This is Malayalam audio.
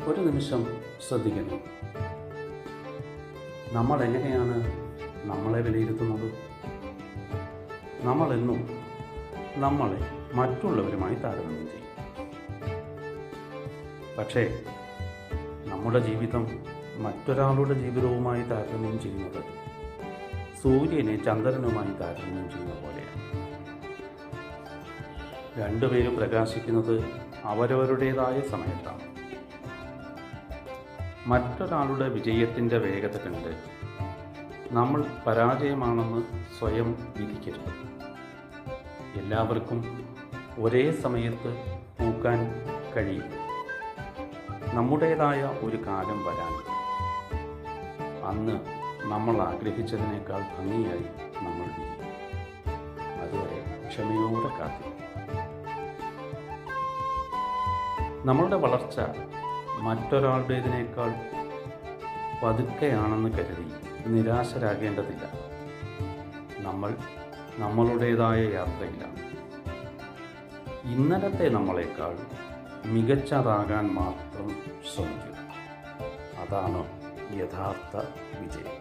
ഒരു നിമിഷം ശ്രദ്ധിക്കണം. നമ്മൾ എങ്ങനെയാണ് നമ്മളെ വിലയിരുത്തുന്നത്? നമ്മളെന്നും നമ്മളെ മറ്റുള്ളവരുമായി താരതമ്യം ചെയ്യും. പക്ഷേ നമ്മുടെ ജീവിതം മറ്റൊരാളുടെ ജീവിതവുമായി താരതമ്യം ചെയ്യുന്നത് സൂര്യനെ ചന്ദ്രനുമായി താരതമ്യം ചെയ്യുന്ന പോലെയാണ്. രണ്ടുപേരും പ്രകാശിക്കുന്നത് അവരവരുടേതായ സമയത്താണ്. മറ്റൊരാളുടെ വിജയത്തിൻ്റെ വേഗത കണ്ട് നമ്മൾ പരാജയമാണെന്ന് സ്വയം വിധിക്കരുത്. എല്ലാവർക്കും ഒരേ സമയത്ത് പൂക്കാൻ കഴിയും. നമ്മുടേതായ ഒരു കാലം വരാനുണ്ട്. അന്ന് നമ്മൾ ആഗ്രഹിച്ചതിനേക്കാൾ ഭംഗിയായി നമ്മൾ വിരിയും. അതുവരെ ക്ഷമയോടെ കാത്തിരിക്കും. നമ്മളുടെ വളർച്ച മറ്റൊരാളുടേതിനേക്കാൾ പതുക്കെയാണെന്ന് കരുതി നിരാശരാകേണ്ടതില്ല. നമ്മൾ നമ്മളുടേതായ യാത്രയിലാണ്. ഇന്നലത്തെ നമ്മളെക്കാൾ മികച്ചതാകാൻ മാത്രം ശ്രമിക്കുക. അതാണ് യഥാർത്ഥ വിജയം.